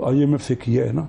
IMF से किया है ना,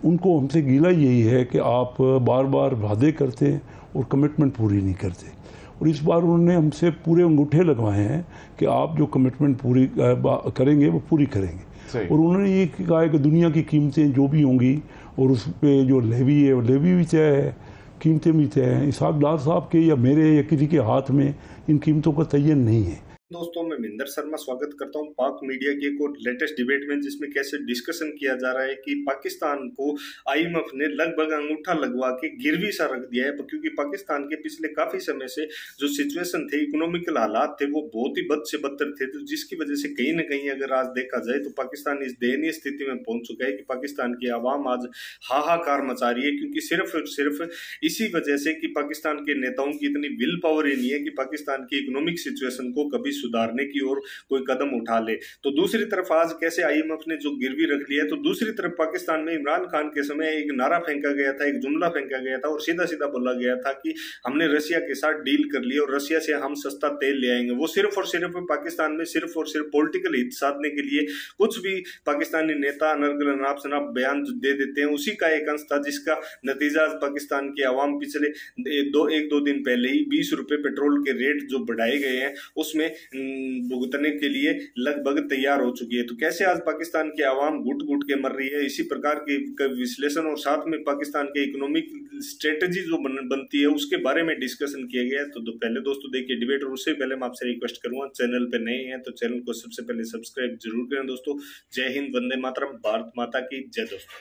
उनको हमसे गीला यही है कि आप बार बार वादे करते हैं और कमिटमेंट पूरी नहीं करते। और इस बार उन्होंने हमसे पूरे अंगूठे लगवाए हैं कि आप जो कमिटमेंट पूरी करेंगे वो पूरी करेंगे। और उन्होंने ये कहा है कि दुनिया की कीमतें जो भी होंगी और उस पर जो लेवी है वो लेवी भी तय है, कीमतें भी तय हैं। इसहाक डार साहब के या मेरे या किसी के हाथ में इन कीमतों का तयन नहीं है। दोस्तों, मैं महेंद्र शर्मा स्वागत करता हूं पाक मीडिया के एक और लेटेस्ट डिबेट में, जिसमें कैसे डिस्कशन किया जा रहा है कि पाकिस्तान को IMF ने लगभग अंगूठा लगवा के गिरवी सा रख दिया है, क्योंकि पाकिस्तान के पिछले काफी समय से जो सिचुएशन थे, इकोनॉमिकल हालात थे, वो बहुत ही बद से बदतर थे। तो जिसकी वजह से कहीं ना कहीं अगर आज देखा जाए तो पाकिस्तान इस दयनीय स्थिति में पहुंच चुका है कि पाकिस्तान की आवाम आज हाहाकार मचा रही है, क्योंकि सिर्फ और सिर्फ इसी वजह से कि पाकिस्तान के नेताओं की इतनी विल पावर ही नहीं है कि पाकिस्तान की इकोनॉमिक सिचुएशन को कभी सुधारने की ओर कोई कदम उठा ले। तो दूसरी तरफ आज कैसे IMF ने जो गिरवी रख लिया है, तो दूसरी तरफ पाकिस्तान में इमरान खान के समय एक नारा फेंका गया था, एक जुमला फेंका गया था और सीधा सीधा बोला गया था कि हमने रशिया के साथ डील कर ली और रशिया से हम सस्ता तेल ले आएंगे। वो सिर्फ और सिर्फ पाकिस्तान में सिर्फ और सिर्फ पॉलिटिकल हित साधने के लिए कुछ भी पाकिस्तानी नेता अनर्गल अनाप शनाप बयान दे देते हैं, उसी का एक अंश था, जिसका नतीजा पाकिस्तान की आवाम पिछले एक दो दिन पहले ही 20 रुपए पेट्रोल के रेट जो बढ़ाए गए हैं उसमें भुगतने के लिए लगभग तैयार हो चुकी है। तो कैसे आज पाकिस्तान की आवाम घुट घुट के मर रही है, इसी प्रकार के विश्लेषण और साथ में पाकिस्तान के इकोनॉमिक स्ट्रेटेजी जो बनती है उसके बारे में डिस्कशन किया गया है। तो पहले दोस्तों देखिए डिबेट, और उससे पहले मैं आपसे रिक्वेस्ट करूंगा, चैनल पे नए हैं तो चैनल को सबसे पहले सब्सक्राइब जरूर करें दोस्तों। जय हिंद, वंदे मातरम, भारत माता की जय। दोस्तों,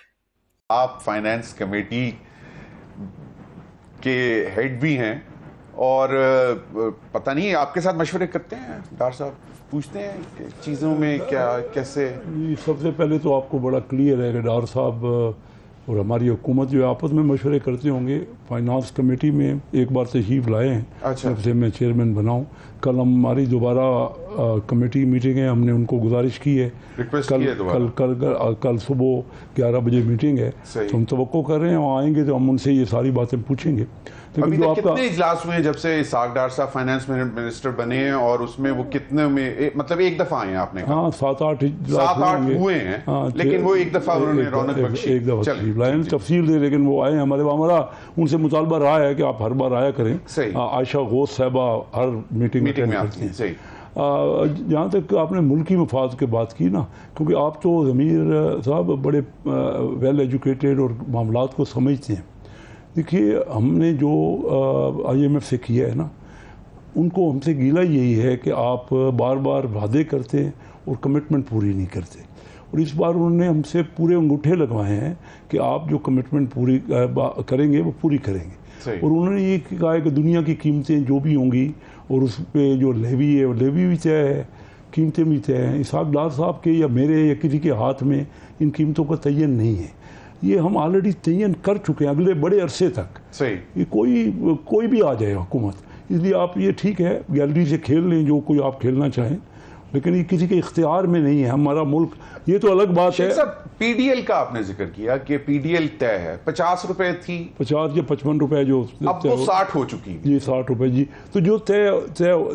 आप फाइनेंस कमेटी के हेड भी हैं और पता नहीं आपके साथ मशवरे करते हैं डार साहब, पूछते हैं कि चीज़ों में क्या कैसे। सबसे पहले तो आपको बड़ा क्लियर है कि डार साहब और हमारी हुकूमत जो आपस में मशवरे करते होंगे। फाइनेंस कमेटी में एक बार तशरीफ लाए हैं, अच्छा, जब से मैं चेयरमैन बनाऊं। कल हमारी दोबारा कमेटी मीटिंग है, हमने उनको गुजारिश की है कल सुबह 11 बजे मीटिंग है, तो हम तवक्को कर रहे हैं वहाँ आएंगे तो हम उनसे ये सारी बातें पूछेंगे। अभी तक कितने इजलास हुए हैं जब से इसहाक डार साहब फाइनेंस मिनिस्टर बने हैं, और उसमें वो कितने में मतलब एक दफा आए हैं आपने? हाँ, 7-8 हुए हैं। हाँ, लेकिन वो एक दफा उन्होंने रौनक बख्शी, एक दफा तफसील दे, लेकिन वो आए। हमारा उनसे मुतालबा रहा है कि आप हर बार आया करें। आयशा घोष साहबा हर मीटिंग में आती हैं। सही। जहाँ तक आपने मुल्की मफाद की बात की ना, क्योंकि आप तो ज़मीर साहब बड़े वेल एजुकेटेड और मामलात को समझते हैं। देखिए, हमने जो IMF से किया है ना, उनको हमसे गीला यही है कि आप बार बार वादे करते हैं और कमिटमेंट पूरी नहीं करते। और इस बार उन्होंने हमसे पूरे अंगूठे लगवाए हैं कि आप जो कमिटमेंट पूरी करेंगे वो पूरी करेंगे। और उन्होंने ये कहा है कि दुनिया की कीमतें जो भी होंगी और उस पर जो लेवी है वो लेवी भी तय है, कीमतें भी तय हैं। इसहाक डार साहब के या मेरे या किसी के हाथ में इन कीमतों का तयन नहीं है। ये हम ऑलरेडी तयन कर चुके हैं अगले बड़े अरसे तक। सही। ये कोई भी आ जाए हुकूमत, इसलिए आप ये ठीक है गैलरी से खेल लें जो कोई आप खेलना चाहें, लेकिन ये किसी के इख्तियार में नहीं है। हमारा मुल्क, ये तो अलग बात है। PDL का आपने जिक्र किया कि PDL तय है, 50 रुपए थी, 50 या 55 रुपए जो अब वो 60 हो चुकी है जी, 60 रुपए जी। तो जो तय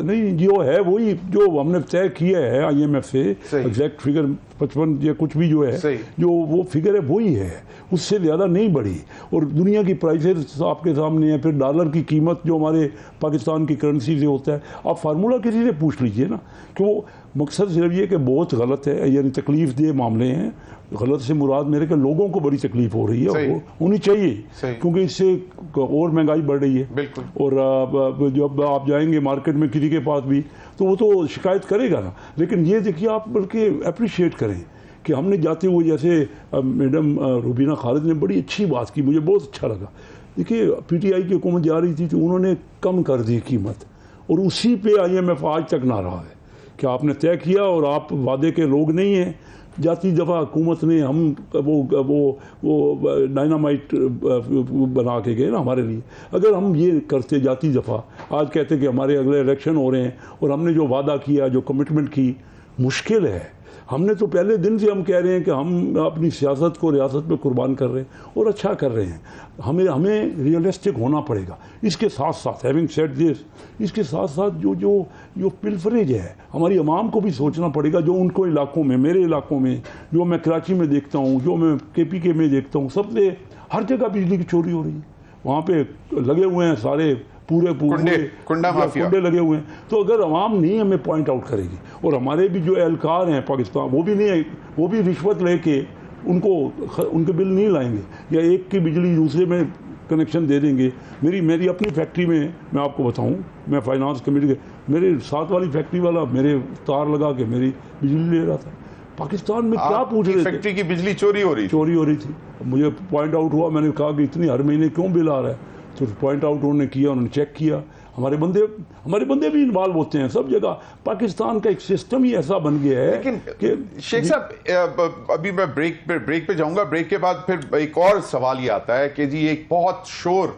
नहीं जो है वही जो हमने तय किया है IMF से, एग्जैक्ट फिगर 55 या कुछ भी जो है, जो वो फिगर है वही है, उससे ज़्यादा नहीं बढ़ी। और दुनिया की प्राइसेस आपके सामने है। फिर डॉलर की कीमत जो हमारे पाकिस्तान की करेंसी से होता है, आप फार्मूला किसी से पूछ लीजिए ना, कि वो मकसद सिर्फ ये कि बहुत गलत है, यानी तकलीफ दे मामले हैं। गलत से मुराद मेरे के लोगों को बड़ी तकलीफ हो रही है, वो होनी चाहिए, क्योंकि इससे और महंगाई बढ़ रही है। और जब आप जाएंगे मार्केट में किसी के पास भी, तो वो तो शिकायत करेगा ना। लेकिन ये देखिए, आप बल्कि अप्रिशिएट करें कि हमने जाते हुए, जैसे मैडम रुबीना खालिद ने बड़ी अच्छी बात की, मुझे बहुत अच्छा लगा। देखिए, PTI की हुकूमत जा रही थी तो उन्होंने कम कर दी कीमत, और उसी पे IMF आज तक ना रहा है कि आपने तय किया और आप वादे के लोग नहीं हैं। जाती दफ़ा हुकूमत ने हम वो डायनामाइट बना के गए ना हमारे लिए। अगर हम ये करते जाती दफ़ा, आज कहते कि हमारे अगले इलेक्शन हो रहे हैं और हमने जो वादा किया, जो कमिटमेंट की, मुश्किल है। हमने तो पहले दिन से हम कह रहे हैं कि हम अपनी सियासत को रियासत पे कुर्बान कर रहे हैं और अच्छा कर रहे हैं। हमें रियलिस्टिक होना पड़ेगा। इसके साथ साथ हैविंग सेड दिस, इसके साथ साथ जो पिलफरेज है हमारी आवाम को भी सोचना पड़ेगा। जो उनको इलाकों में, मेरे इलाकों में, जो मैं कराची में देखता हूँ, जो मैं KPK में देखता हूँ, सबसे हर जगह बिजली की चोरी हो रही है। वहाँ पे लगे हुए हैं सारे पूरे कुंडे लगे हुए हैं। तो अगर आवाम नहीं हमें पॉइंट आउट करेगी, और हमारे भी जो एहलकार हैं पाकिस्तान, वो भी नहीं, वो भी रिश्वत लेके उनके बिल नहीं लाएंगे या एक की बिजली दूसरे में कनेक्शन दे देंगे। मेरी अपनी फैक्ट्री में मैं आपको बताऊं, मैं फाइनेंस कमेटी के, मेरे साथ वाली फैक्ट्री वाला मेरे तार लगा के मेरी बिजली ले रहा था। पाकिस्तान में क्या पूछ रहे थे? फैक्ट्री की बिजली चोरी हो रही थी। मुझे पॉइंट आउट हुआ, मैंने कहा कि इतनी हर महीने क्यों बिल आ रहा है? तो पॉइंट आउट उन्होंने किया, उन्होंने चेक किया। हमारे बंदे भी इन्वॉल्व होते हैं सब जगह। पाकिस्तान का एक सिस्टम ही ऐसा बन गया है। लेकिन शेख साहब, अभी मैं ब्रेक पे जाऊंगा। ब्रेक के बाद फिर एक और सवाल ये आता है कि जी एक बहुत शोर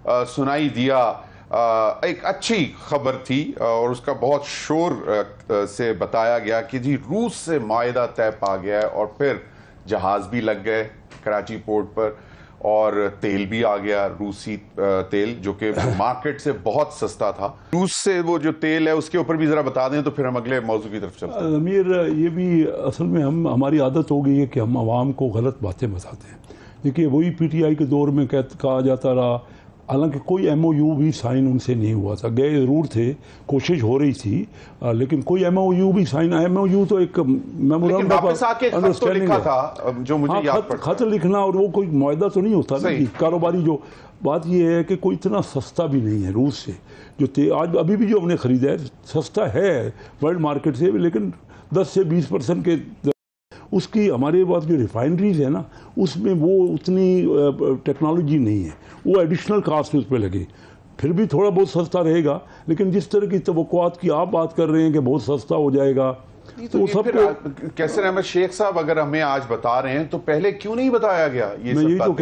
सुनाई दिया, एक अच्छी खबर थी और उसका बहुत शोर से बताया गया कि जी रूस से मायदा तय पा गया है और फिर जहाज भी लग गए कराची पोर्ट पर और तेल भी आ गया, रूसी तेल, जो कि मार्केट से बहुत सस्ता था। रूस से वो जो तेल है उसके ऊपर भी जरा बता दें तो फिर हम अगले मौजू की तरफ चलते हैं। अमीर, ये भी असल में हमारी आदत हो गई है कि हम आवाम को गलत बातें बताते हैं। देखिए वही PTI के दौर में कहा जाता रहा, हालांकि कोई MOU भी साइन उनसे नहीं हुआ था। गए ज़रूर थे, कोशिश हो रही थी, लेकिन कोई MOU भी साइन, MOU तो एक मेमोरेंडम ऑफ अंडरस्टैंडिंग था जो मुझे याद पड़ता है। खत लिखना और वो कोई मुआहदा तो नहीं होता ना कारोबारी। जो बात ये है कि कोई इतना सस्ता भी नहीं है रूस से जो आज अभी भी जो हमने ख़रीदा है सस्ता है वर्ल्ड मार्केट से, लेकिन 10 से 20% के उसकी हमारे पास जो रिफाइनरीज है ना उसमें वो उतनी टेक्नोलॉजी नहीं है, वो एडिशनल कास्ट उस पर लगे। फिर भी थोड़ा बहुत सस्ता रहेगा, लेकिन जिस तरह की तवक्कुआत की आप बात कर रहे हैं कि बहुत सस्ता हो जाएगा, तो सब कैसर अहमद शेख साहब अगर हमें आज बता रहे हैं तो पहले क्यों नहीं बताया गया? मैं यही तो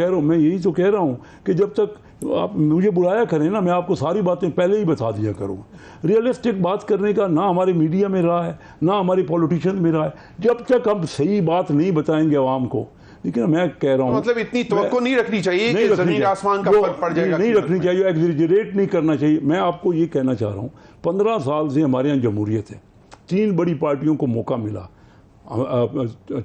कह रहा हूँ कि जब तक आप मुझे बुलाया करें ना, मैं आपको सारी बातें पहले ही बता दिया करूँ। रियलिस्टिक बात करने का ना हमारे मीडिया में रहा है, ना हमारे पॉलिटिशियन में रहा है। जब तक हम सही बात नहीं बताएंगे आवाम को, लेकिन मैं कह रहा हूँ मतलब इतनी तवक्को नहीं रखनी चाहिए कि ज़मीन आसमान का फर्क पड़ जाएगा, नहीं रखनी चाहिए, एग्जैजरेट नहीं करना चाहिए। मैं आपको ये कहना चाह रहा हूँ 15 साल से हमारे यहाँ जमहूरियत है, 3 बड़ी पार्टियों को मौका मिला।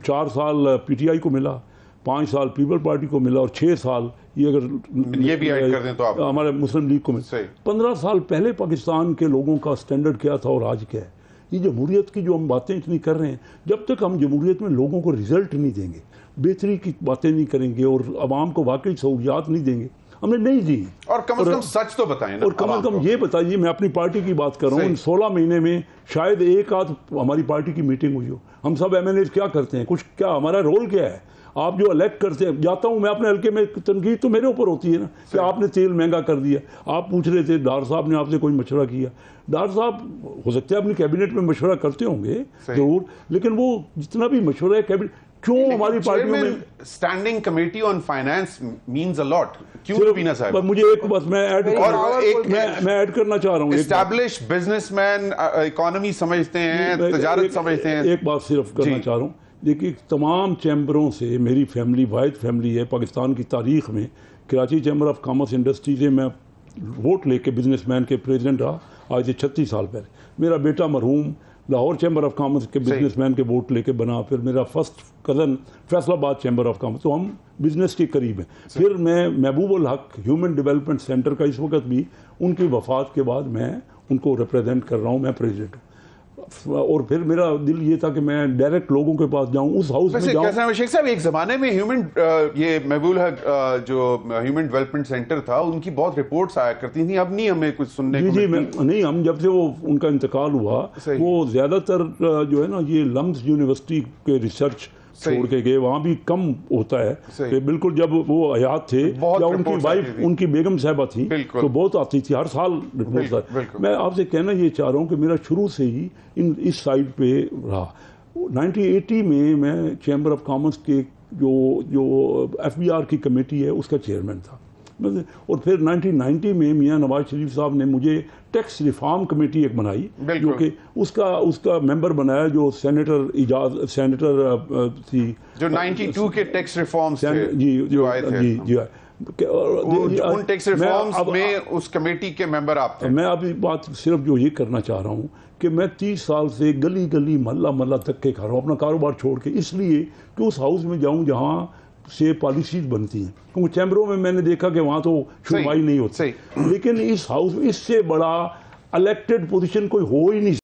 4 साल PTI को मिला, 5 साल पीपल पार्टी को मिला और 6 साल ये अगर ये भी ऐड कर दें तो आप हमारे मुस्लिम लीग को मिला। 15 साल पहले पाकिस्तान के लोगों का स्टैंडर्ड क्या था और आज क्या है। ये जमहूरियत की जो हम बातें इतनी कर रहे हैं, जब तक हम जमहूरियत में लोगों को रिजल्ट नहीं देंगे, बेहतरी की बातें नहीं करेंगे और आवाम को वाकई सहूलियात नहीं देंगे, हमने नहीं दी। और कम से कम सच तो बताएं ना। और कम से कम ये बताइए, मैं अपनी पार्टी की बात कर रहा हूँ, 16 महीने में शायद एक आध हमारी पार्टी की मीटिंग हुई हो। हम सब MNAs क्या करते हैं, कुछ क्या हमारा रोल क्या है? आप जो इलेक्ट करते हैं, जाता हूँ मैं अपने हल्के में, तनकीद तो मेरे ऊपर होती है ना कि आपने तेल महंगा कर दिया। आप पूछ रहे थे डार साहब ने आपसे कोई मशवरा किया? डार साहब हो सकता है अपनी कैबिनेट में मशवरा करते होंगे जरूर, लेकिन वो जितना भी मशवरा है कैबिनेट, क्यों हमारी पार्टियों में standing committee on finance means a lot, क्यों बीना साहब? मुझे एक बात मैं ऐड करना चाह रहा हूँ। एस्टैब्लिश बिजनेसमैन इकोनॉमी समझते हैं, तजारत समझते हैं। एक बात सिर्फ करना चाह रहा हूँ, देखिए तमाम चैम्बरों से मेरी फैमिली वाहिद फैमिली है पाकिस्तान की तारीख में। Karachi chamber of commerce industry से मैं वोट लेके बिजनेसमैन के प्रेसिडेंट रहा आज से 36 साल पहले। मेरा बेटा मरहूम लाहौर चैम्बर ऑफ कॉमर्स के बिजनेसमैन के वोट लेके बना। फिर मेरा first cousin Faisalabad chamber of commerce, तो हम बिजनेस के करीब हैं। फिर मैं महबूबुल हक ह्यूमन डेवलपमेंट सेंटर का इस वक्त भी उनकी वफात के बाद मैं उनको रिप्रेजेंट कर रहा हूँ, मैं प्रेसिडेंट हूँ। और फिर मेरा दिल ये था कि मैं डायरेक्ट लोगों के पास जाऊं, उस हाउस में जाऊं। शेख साहब, एक जमाने में ये महबूबुल हक जो ह्यूमन डेवलपमेंट सेंटर था, उनकी बहुत रिपोर्ट्स आया करती थी, अब नहीं हमें कुछ सुनने को नहीं। हम जब से वो उनका इंतकाल हुआ, वो ज्यादातर जो है ना ये लम्स यूनिवर्सिटी के रिसर्च छोड़ के गए, वहाँ भी कम होता है कि बिल्कुल जब वो हयात थे या उनकी वाइफ उनकी बेगम साहिबा थी तो बहुत आती थी, हर साल रिपोर्ट। मैं आपसे कहना ये चाह रहा हूँ कि मेरा शुरू से ही इस साइड पे रहा। 1980 में मैं चैम्बर ऑफ कॉमर्स के जो FBR की कमेटी है उसका चेयरमैन था। और फिर 1990 में मियां नवाज शरीफ साहब ने मुझे टैक्स रिफॉर्म कमेटी एक बनाई, जो कि उसका मेंबर बनाया जो सेनेटर थी, जो 92 के टैक्स रिफॉर्म्स जी जो आए थे। जी उन टैक्स रिफॉर्म्स में उस कमेटी के मेंबर आप थे। मैं अभी बात सिर्फ जो ये करना चाह रहा हूँ कि मैं 30 साल से गली गली महल्ला धक्के खा रहा हूँ अपना कारोबार छोड़ के, इसलिए कि उस हाउस में जाऊँ जहाँ से पॉलिसीज बनती हैं, क्योंकि चैम्बरों में मैंने देखा कि वहाँ तो सुनवाई नहीं होती, लेकिन इस हाउस में इससे बड़ा इलेक्टेड पोजीशन कोई हो ही नहीं